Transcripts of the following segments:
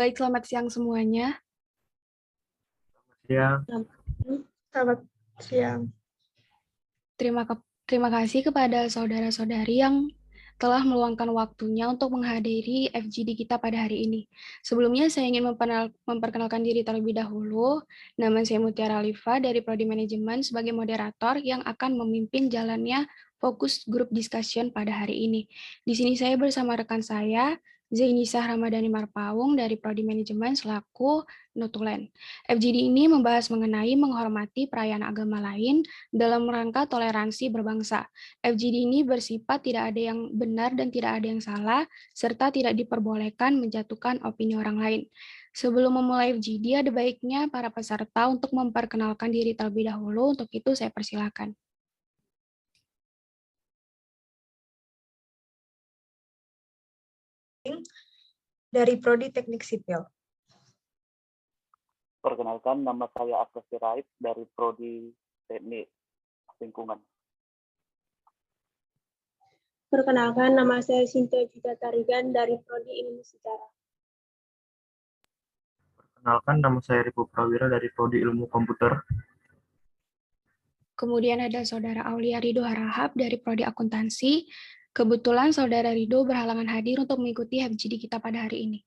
Baik, selamat siang semuanya. Ya, Selamat siang. Terima kasih kepada saudara-saudari yang telah meluangkan waktunya untuk menghadiri FGD kita pada hari ini. Sebelumnya saya ingin memperkenalkan diri terlebih dahulu. Nama saya Mutiara Alifa dari Prodi Manajemen sebagai moderator yang akan memimpin jalannya fokus group discussion pada hari ini. Di sini saya bersama rekan saya, Zainisah Ramadhani Marpaung dari Prodi Manajemen selaku Notulen. FGD ini membahas mengenai menghormati perayaan agama lain dalam rangka toleransi berbangsa. FGD ini bersifat tidak ada yang benar dan tidak ada yang salah, serta tidak diperbolehkan menjatuhkan opini orang lain. Sebelum memulai FGD, ada baiknya para peserta untuk memperkenalkan diri terlebih dahulu. Untuk itu, saya persilakan. Dari Prodi Teknik Sipil. Perkenalkan, nama saya Akses Sirait dari Prodi Teknik Lingkungan. Perkenalkan, nama saya Sinta Juta Tarigan dari Prodi Ilmu Sejarah. perkenalkan nama saya Ripo Prawira dari Prodi Ilmu Komputer. Kemudian ada Saudara Aulia Ridho Harahap dari Prodi Akuntansi. Kebetulan Saudara Ridho berhalangan hadir untuk mengikuti FGD kita pada hari ini.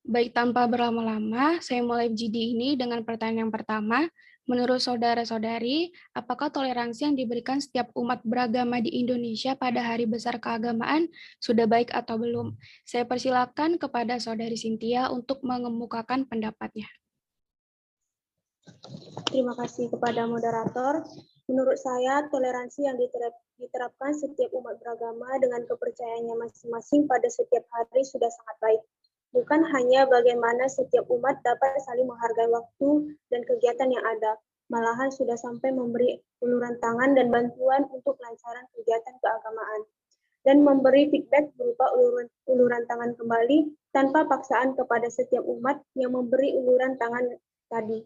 Baik, tanpa berlama-lama, saya mulai FGD ini dengan pertanyaan yang pertama. Menurut saudara-saudari, apakah toleransi yang diberikan setiap umat beragama di Indonesia pada hari besar keagamaan sudah baik atau belum? Saya persilakan kepada Saudari Cynthia untuk mengemukakan pendapatnya. Terima kasih kepada moderator. Menurut saya, toleransi yang diterapkan setiap umat beragama dengan kepercayaannya masing-masing pada setiap hari sudah sangat baik. Bukan hanya bagaimana setiap umat dapat saling menghargai waktu dan kegiatan yang ada, malahan sudah sampai memberi uluran tangan dan bantuan untuk kelancaran kegiatan keagamaan, dan memberi feedback berupa uluran tangan kembali tanpa paksaan kepada setiap umat yang memberi uluran tangan tadi.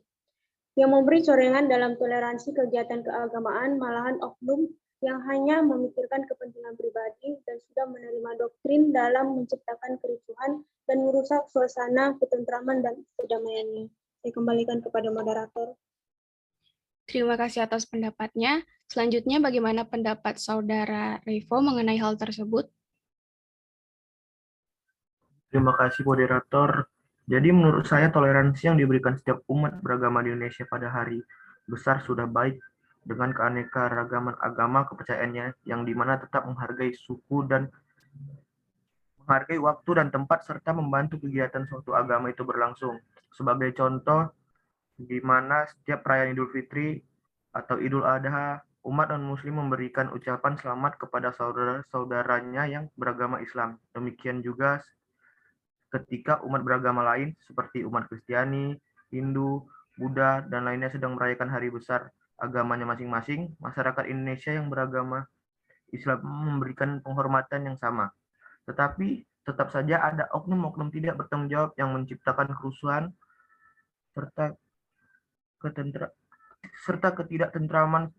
Yang memberi corengan dalam toleransi kegiatan keagamaan malahan oknum yang hanya memikirkan kepentingan pribadi dan sudah menerima doktrin dalam menciptakan kericuhan dan merusak suasana ketentraman dan kedamaiannya. Saya kembalikan kepada moderator. Terima kasih atas pendapatnya. Selanjutnya, bagaimana pendapat Saudara Revo mengenai hal tersebut? Terima kasih moderator. Jadi menurut saya toleransi yang diberikan setiap umat beragama di Indonesia pada hari besar sudah baik dengan keanekaragaman agama kepercayaannya yang dimana tetap menghargai suku dan menghargai waktu dan tempat serta membantu kegiatan suatu agama itu berlangsung. Sebagai contoh, di mana setiap perayaan Idul Fitri atau Idul Adha, umat non-muslim memberikan ucapan selamat kepada saudara-saudaranya yang beragama Islam. Demikian juga ketika umat beragama lain seperti umat Kristiani, Hindu, Buddha, dan lainnya sedang merayakan hari besar agamanya masing-masing, masyarakat Indonesia yang beragama Islam memberikan penghormatan yang sama. Tetapi tetap saja ada oknum-oknum tidak bertanggung jawab yang menciptakan kerusuhan serta ketidaktentraman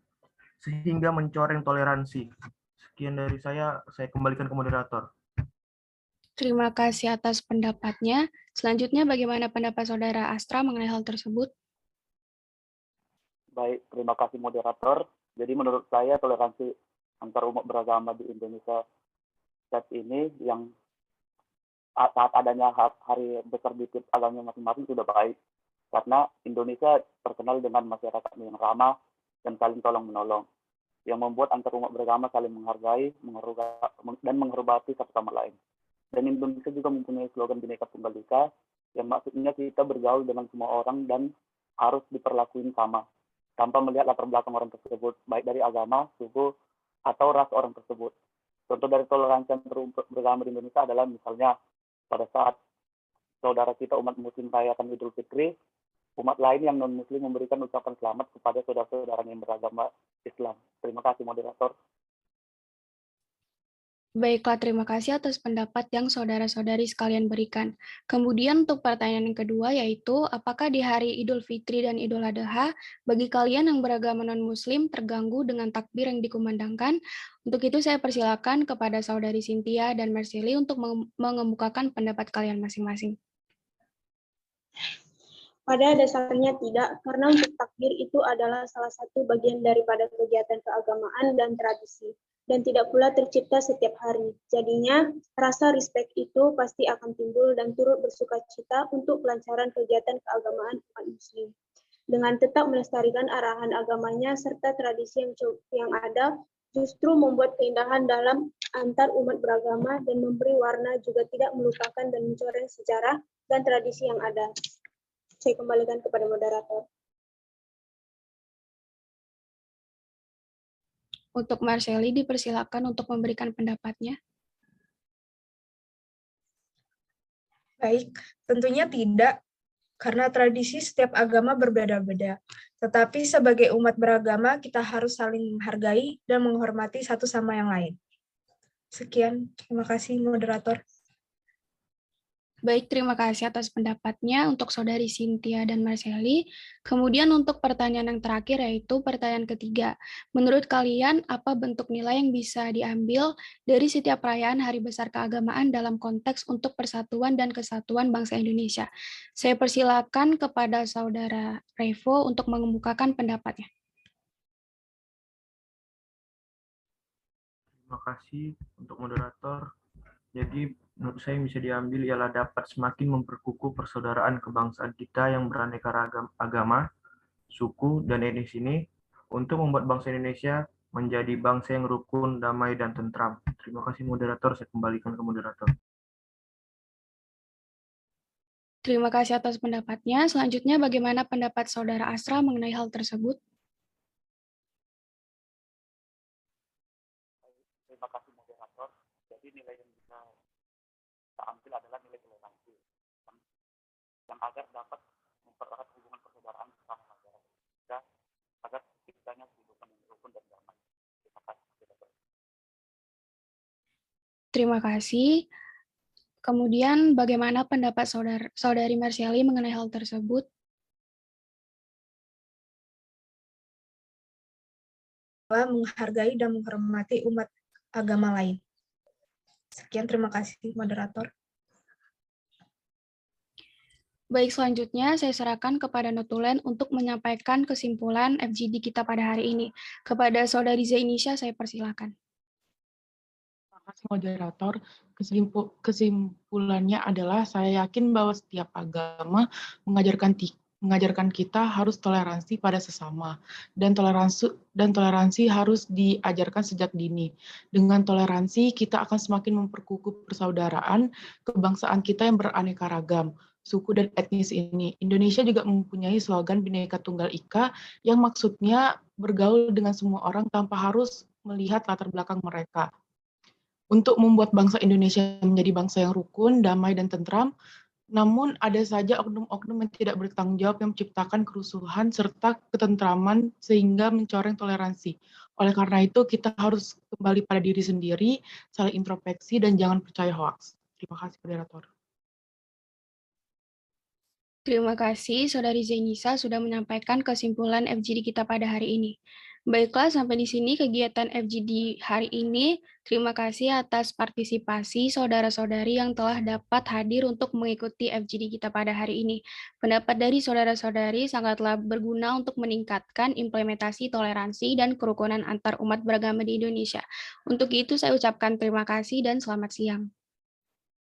sehingga mencoreng toleransi. Sekian dari saya kembalikan ke moderator. Terima kasih atas pendapatnya. Selanjutnya, bagaimana pendapat Saudara Astra mengenai hal tersebut? Baik, terima kasih moderator. Jadi menurut saya toleransi antar umat beragama di Indonesia saat ini yang saat adanya hari besar di agama masing-masing sudah baik. Karena Indonesia terkenal dengan masyarakat yang ramah dan saling tolong-menolong, yang membuat antar umat beragama saling menghargai dan menghormati satu sama lain. Dan Indonesia juga mempunyai slogan Bhinneka Tunggal Ika, yang maksudnya kita bergaul dengan semua orang dan harus diperlakuin sama, tanpa melihat latar belakang orang tersebut, baik dari agama, suku, atau ras orang tersebut. Contoh dari toleransi antar umat beragama di Indonesia adalah misalnya pada saat saudara kita umat muslim merayakan Idul Fitri, umat lain yang non-muslim memberikan ucapan selamat kepada saudara-saudaranya yang beragama Islam. Terima kasih moderator. Baiklah, terima kasih atas pendapat yang saudara-saudari sekalian berikan. Kemudian untuk pertanyaan yang kedua yaitu, apakah di hari Idul Fitri dan Idul Adha, bagi kalian yang beragama non-muslim terganggu dengan takbir yang dikumandangkan? Untuk itu saya persilakan kepada Saudari Cynthia dan Marceli untuk mengemukakan pendapat kalian masing-masing. Pada dasarnya tidak, karena untuk takbir itu adalah salah satu bagian daripada kegiatan keagamaan dan tradisi, dan tidak pula tercipta setiap hari. Jadinya, rasa respect itu pasti akan timbul dan turut bersuka cita untuk kelancaran kegiatan keagamaan umat muslim. Dengan tetap melestarikan arahan agamanya serta tradisi yang ada, justru membuat keindahan dalam antar umat beragama dan memberi warna, juga tidak melupakan dan mencoreng sejarah dan tradisi yang ada. Saya kembalikan kepada moderator. Untuk Marceli dipersilakan untuk memberikan pendapatnya. Baik, tentunya tidak, karena tradisi setiap agama berbeda-beda. Tetapi sebagai umat beragama, kita harus saling menghargai dan menghormati satu sama yang lain. Sekian, terima kasih moderator. Baik, terima kasih atas pendapatnya untuk Saudari Cynthia dan Marceli. Kemudian untuk pertanyaan yang terakhir yaitu pertanyaan ketiga. Menurut kalian, apa bentuk nilai yang bisa diambil dari setiap perayaan Hari Besar Keagamaan dalam konteks untuk persatuan dan kesatuan bangsa Indonesia? Saya persilakan kepada Saudara Revo untuk mengemukakan pendapatnya. Terima kasih untuk moderator. Jadi menurut saya yang bisa diambil ialah dapat semakin memperkukuh persaudaraan kebangsaan kita yang beraneka ragam agama, suku, dan etnis ini untuk membuat bangsa Indonesia menjadi bangsa yang rukun, damai, dan tentram. Terima kasih moderator, saya kembalikan ke moderator. Terima kasih atas pendapatnya. Selanjutnya, bagaimana pendapat Saudara Asra mengenai hal tersebut? Terima kasih moderator. Jadi nilai yang bisa kita ambil adalah nilai toleransi yang agar dapat mempererat hubungan persaudaraan bersama masyarakat kita agar terciptanya kehidupan yang rukun dan damai. Terima kasih moderator. Terima kasih. Kemudian bagaimana pendapat Saudari Marceli mengenai hal tersebut? Menghargai dan menghormati umat agama lain. Sekian, terima kasih moderator. Baik, selanjutnya saya serahkan kepada Notulen untuk menyampaikan kesimpulan FGD kita pada hari ini. Kepada Saudari Zainisha, saya persilakan. Terima kasih moderator. Kesimpulannya adalah saya yakin bahwa setiap agama mengajarkan kita harus toleransi pada sesama dan toleransi harus diajarkan sejak dini. Dengan toleransi kita akan semakin memperkukuh persaudaraan kebangsaan kita yang beraneka ragam suku dan etnis ini. Indonesia juga mempunyai slogan Bhinneka Tunggal Ika yang maksudnya bergaul dengan semua orang tanpa harus melihat latar belakang mereka. Untuk membuat bangsa Indonesia menjadi bangsa yang rukun, damai, dan tentram, namun ada saja oknum-oknum yang tidak bertanggung jawab yang menciptakan kerusuhan serta ketentraman sehingga mencoreng toleransi. Oleh karena itu, kita harus kembali pada diri sendiri, saling introspeksi, dan jangan percaya hoaks. Terima kasih, moderator. Terima kasih, Saudari Zainisa sudah menyampaikan kesimpulan FGD kita pada hari ini. Baiklah, sampai di sini kegiatan FGD hari ini. Terima kasih atas partisipasi saudara-saudari yang telah dapat hadir untuk mengikuti FGD kita pada hari ini. Pendapat dari saudara-saudari sangatlah berguna untuk meningkatkan implementasi toleransi dan kerukunan antar umat beragama di Indonesia. Untuk itu, saya ucapkan terima kasih dan selamat siang.